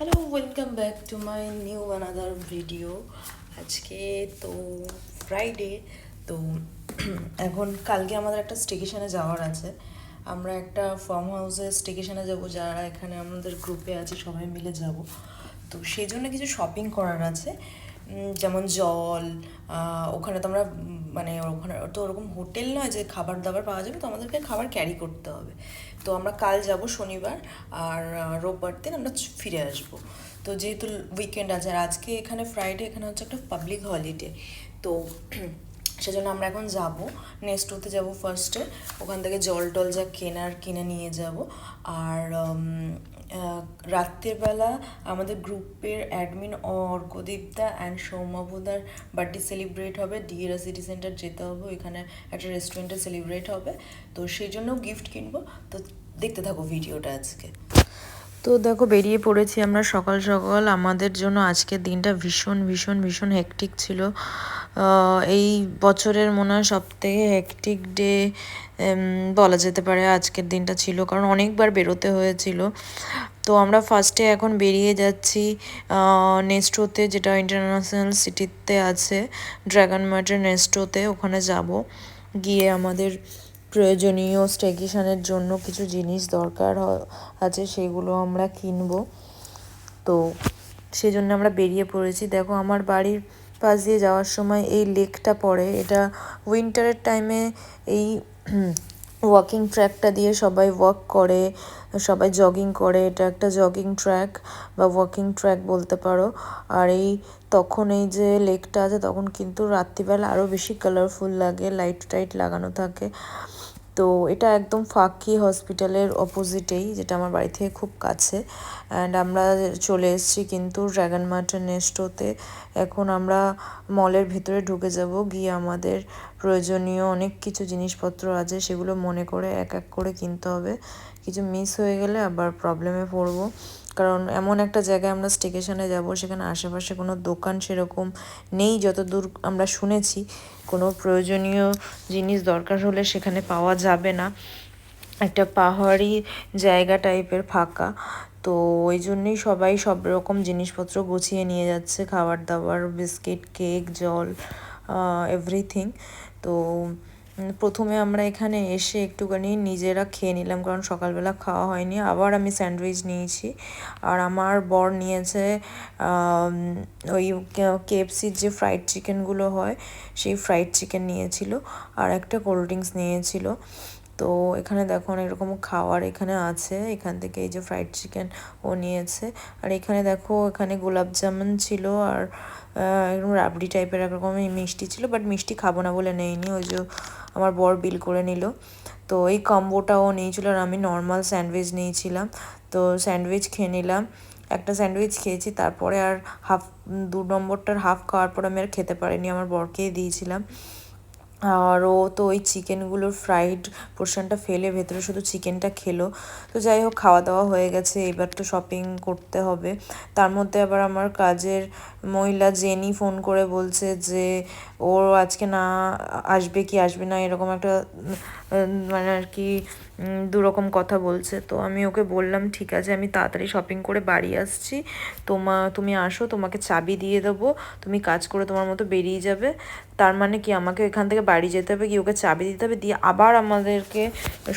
Hello, welcome back to my new another video. আজকে তো Friday. তো এখন কালকে আমাদের একটা স্টেকেশনে যাওয়ার আছে। আমরা একটা ফার্ম হাউসে স্টেকেশনে যাব, যারা এখানে আমাদের গ্রুপে আছে সবাই মিলে যাব। তো সেই জন্য কিছু শপিং করার আছে, যেমন জল। ওখানে তো আমরা মানে ওখানে তো ওরকম হোটেল নয় যে খাবার দাবার পাওয়া যাবে, তো আমাদেরকে খাবার ক্যারি করতে হবে। তো আমরা কাল যাব শনিবার, আর রোববার দিন আমরা ফিরে আসবো। তো যেহেতু উইকেন্ড আছে, আর আজকে এখানে ফ্রাইডে, এখানে হচ্ছে একটা পাবলিক হলিডে। তো সেজন্য আমরা এখন যাব, নেস্টোতে যাব ফার্স্টে। ওখান থেকে জল টল যা কেনার কিনে নিয়ে যাব। আর রাত্রেবেলা আমাদের গ্রুপের অ্যাডমিন অর্কদীপদা অ্যান্ড সৌম্যভদার বার্থডে সেলিব্রেট হবে। ডিএরা সিটি সেন্টার যেতে হবে, ওইখানে একটা রেস্টুরেন্টে সেলিব্রেট হবে। তো সেই জন্যও গিফট কিনবো। তো দেখতে থাকো ভিডিওটা আজকে। তো দেখো, বেরিয়ে পড়েছি আমরা সকাল সকাল। আমাদের জন্য আজকের দিনটা ভীষণ ভীষণ ভীষণ হেকটিক ছিল। এই বছরের মনে হয় সবথেকে হেকটিক ডে বলা যেতে পারে আজকের দিনটা ছিল, কারণ অনেকবার বেরোতে হয়েছিল। তো আমরা ফার্স্টে এখন বেরিয়ে যাচ্ছি নেস্টোতে, যেটা ইন্টারন্যাশনাল সিটিতে আছে, ড্রাগন মার্টের নেস্টোতে। ওখানে যাব, গিয়ে আমাদের প্রয়োজনীয় স্টেকেশনের জন্য কিছু জিনিস দরকার আছে, সেগুলো আমরা কিনবো। তো সেই জন্য আমরা বেরিয়ে পড়েছি। দেখো, আমার বাড়ির পাশ দিয়ে যাওয়ার সময় এই লেকটা পড়ে। এটা উইন্টারের টাইমে এই ওয়াকিং ট্র্যাকটা দিয়ে সবাই ওয়াক করে, সবাই জগিং করে। এটা একটা জগিং ট্র্যাক বা ওয়াকিং ট্র্যাক বলতে পারো। আর তখন এই যে লেকটা আছে, তখন কিন্তু রাত্রিবেলা আরও বেশি কালারফুল লাগে, লাইট টাইট লাগানো থাকে। তো এটা একদম ফাঁকি হসপিটালের অপোজিটেই, যেটা আমার বাড়ি থেকে খুব কাছে। অ্যান্ড আমরা চলে এসেছি কিন্তু ড্রাগন মার্টের নেস্টোতে। এখন আমরা মলের ভেতরে ঢুকে যাব, গিয়ে আমাদের প্রয়োজনীয় অনেক কিছু জিনিসপত্র আছে, সেগুলো মনে করে এক এক করে কিনতে হবে। কিছু মিস হয়ে গেলে আবার প্রবলেমে পড়বো, কারণ এমন একটা জায়গায় আমরা স্টেকেশনে যাব, সেখানে আশেপাশে কোনো দোকান সেরকম নেই যতদূর আমরা শুনেছি। কোনো প্রয়োজনীয় জিনিস দরকার হলে সেখানে পাওয়া যাবে না, একটা পাহাড়ি জায়গা টাইপের ফাঁকা। তো ওই জন্যই সবাই সব রকম জিনিসপত্র গুছিয়ে নিয়ে যাচ্ছে, খাবার দাবার, বিস্কিট, কেক, জল, এভরিথিং। তো প্রথমে আমরা এখানে এসে একটুখানি নিজেরা খেয়ে নিলাম, কারণ সকালবেলা খাওয়া হয়নি। আবার আমি স্যান্ডউইচ নিয়েছি, আর আমার বর নিয়েছে ওই কেএফসির যে ফ্রাইড চিকেনগুলো হয়, সেই ফ্রাইড চিকেন নিয়েছিল, আর একটা কোল্ড ড্রিঙ্কস নিয়েছিল। তো এখানে দেখো অনেক রকম খাবার এখানে আছে। এখান থেকে এই যে ফ্রাইড চিকেন ও নিয়েছে। আর এখানে দেখো, এখানে গোলাপ জামুন ছিল, আর এরকম রাবড়ি টাইপের একরকম মিষ্টি ছিল, বাট মিষ্টি খাবো না বলে নেইনি, ওই যে আমার বর বিল করে নিল। তো এই কম্বোটাও নিয়েছিল, আর আমি নর্মাল স্যান্ডউইচ নিয়েছিলাম। তো স্যান্ডউইচ খেয়ে নিলাম, একটা স্যান্ডউইচ খেয়েছি। তারপরে আর দু নম্বরটার হাফ খাওয়ার পর আমি আর খেতে পারিনি, আমার বরকেই দিয়েছিলাম। আর ও তো ওই চিকেনগুলোর ফ্রাইড পোর্শনটা ফেলে ভেতরে শুধু চিকেনটা খেলো। তো যাই হোক, খাওয়া দাওয়া হয়ে গেছে, এবার তো শপিং করতে হবে। তার মধ্যে আবার আমার কাজের মহিলা জেনি ফোন করে বলছে যে ওর আজকে না আসবে কি আসবে না, এরকম একটা মানে আর কি দুরকম কথা বলছে। তো আমি ওকে বললাম ঠিক আছে, আমি তাড়াতাড়ি শপিং করে বাড়ি আসছি, তুমি আসো, তোমাকে চাবি দিয়ে দেবো, তুমি কাজ করে তোমার মতো বেরিয়ে যাবে। তার মানে কি, আমাকে এখান থেকে বাড়ি যেতে হবে, গিয়ে ওকে চাবি দিতে হবে, দিয়ে আবার আমাদেরকে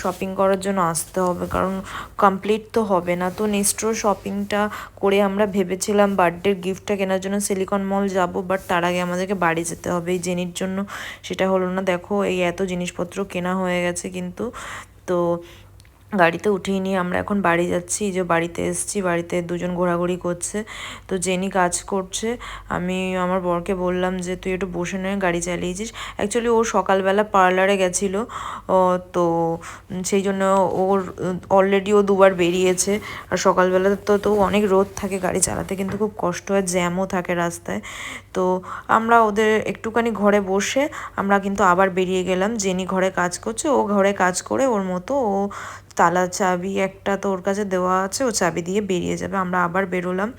শপিং করার জন্য আসতে হবে, কারণ কমপ্লিট তো হবে না। তো নেস্টোর শপিংটা করে আমরা ভেবেছিলাম বার্থডের গিফটটা কেনার জন্য সিলিকন মল যাব, বাট তার আগে আমাদেরকে বাড়ি যেতে হবে এই জেনির জন্য। সেটা হলো না। দেখো, এই এত জিনিসপত্র কেনা হয়ে গেছে কিন্তু। তো গাড়িতে উঠিয়ে নিয়ে আমরা এখন বাড়ি যাচ্ছি। যে বাড়িতে এসেছি, বাড়িতে দুজন ঘোরাঘুরি করছে। তো জেনি কাজ করছে, আমি আমার বরকে বললাম যে তুই একটু বসে নে, গাড়ি চালিয়েছিস। অ্যাকচুয়ালি ও সকালবেলা পার্লারে গেছিলো, তো সেই জন্য ওর অলরেডি ও দুবার বেরিয়েছে। আর সকালবেলা তো অনেক রোদ থাকে, গাড়ি চালাতে কিন্তু খুব কষ্ট হয়, জ্যামও থাকে রাস্তায়। তো আমরা ওদের একটুখানি ঘরে বসে আমরা কিন্তু আবার বেরিয়ে গেলাম। জেনি ঘরে কাজ করছে, ও ঘরে কাজ করে ওর মতো, ও তালা চাবি একটা তো ওর কাছে দেওয়া আছে, ও চাবি দিয়ে বেরিয়ে যাবে। আমরা আবার বেরোলাম,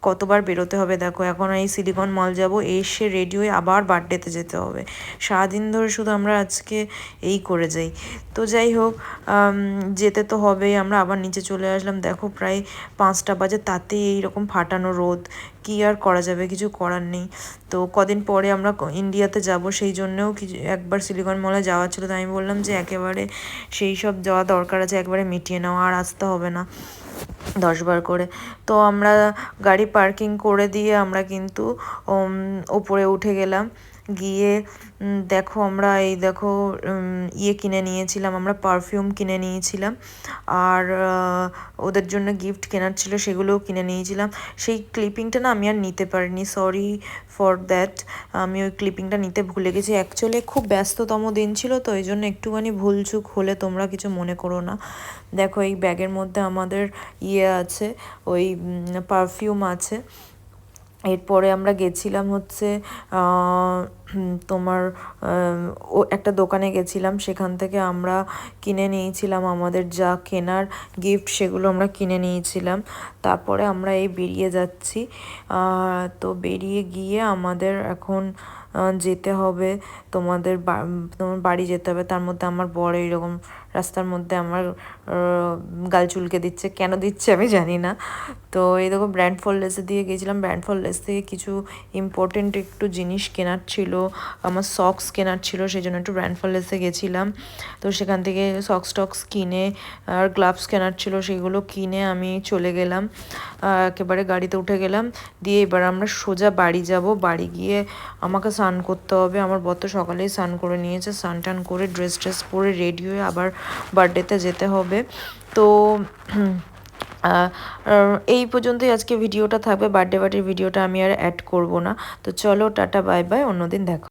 কতবার বেরোতে হবে দেখো। এখন এই সিলিকন মল যাব, এসে রেডি হয়ে আবার বার্থডেতে যেতে হবে। সারাদিন ধরে শুধু আমরা আজকে এই করে যাই। তো যাই হোক, যেতে তো হবেই। আমরা আবার নিচে চলে আসলাম, দেখো প্রায় 5টা বাজে, তাতেই এইরকম ফাটানো রোদ, কী আর করা যাবে, কিছু করার নেই। তো কদিন পরে আমরা ইন্ডিয়াতে যাব, সেই জন্যেও কিছু একবার সিলিকন মলে যাওয়া ছিল। তো আমি বললাম যে একেবারে সেই সব যাওয়া দরকার আছে, একবারে মিটিয়ে নেওয়া, আর আসতে হবে না 10বার করে। তো আমরা গাড়ি পার্কিং করে দিয়ে আমরা কিন্তু ওপরে উঠে গেলাম। গিয়ে দেখো আমরা এই দেখো ইয়ে কিনে নিয়েছিলাম, আমরা পারফিউম কিনে নিয়েছিলাম, আর ওদের জন্য গিফট কেনার ছিল, সেগুলোও কিনে নিয়েছিলাম। সেই ক্লিপিংটা না আমি আর নিতে পারিনি, সরি ফর দ্যাট। আমি ওই ক্লিপিংটা নিতে ভুলে গেছি। অ্যাকচুয়ালি খুব ব্যস্ততম দিন ছিল, তো এই জন্য একটুখানি ভুলচুক হলে তোমরা কিছু মনে করো না। দেখো এই ব্যাগের মধ্যে আমাদের ইয়ে আছে, ওই পারফিউম আছে। এরপরে আমরা গেছিলাম হচ্ছে তোমার ও একটা দোকানে গেছিলাম, সেখান থেকে আমরা কিনে নিয়েছিলাম আমাদের যা কেনার গিফট, সেগুলো আমরা কিনে নিয়েছিলাম। তারপরে আমরা এই বেরিয়ে যাচ্ছি। তো বেরিয়ে গিয়ে আমাদের এখন যেতে হবে, তোমার বাড়ি যেতে হবে। তার মধ্যে আমার বড় এইরকম রাস্তার মধ্যে আমার গাল চুলকে দিচ্ছে, কেন দিচ্ছে আমি জানি না। তো এই দেখো ব্র্যান্ড ফললেসে দিয়ে গেছিলাম, ব্র্যান্ড ফললেস থেকে কিছু ইম্পর্টেন্ট একটু জিনিস কেনার ছিল, আমার সক্স কেনার ছিল, সেই জন্য একটু ব্র্যান্ড ফললেসে গেছিলাম। তো সেখান থেকে সক্স টক্স কিনে আর গ্লাভস কেনার ছিল, সেগুলো কিনে আমি চলে গেলাম, একেবারে গাড়িতে উঠে গেলাম। দিয়ে এবার আমরা সোজা বাড়ি যাব। বাড়ি গিয়ে আমাকে স্নান করতে হবে, আমার বর তো সকালেই স্নান করে নিয়েছে, স্নান টান করে ড্রেস ট্রেস পরে রেডি হয়ে আবার বার্থডেতে যেতে হবে। তো এই পর্যন্তই আজকে ভিডিওটা থাকবে, বার্থডে পার্টির ভিডিওটা আমি আর অ্যাড করব না। তো চলো টাটা বাই বাই, অন্যদিন দেখো।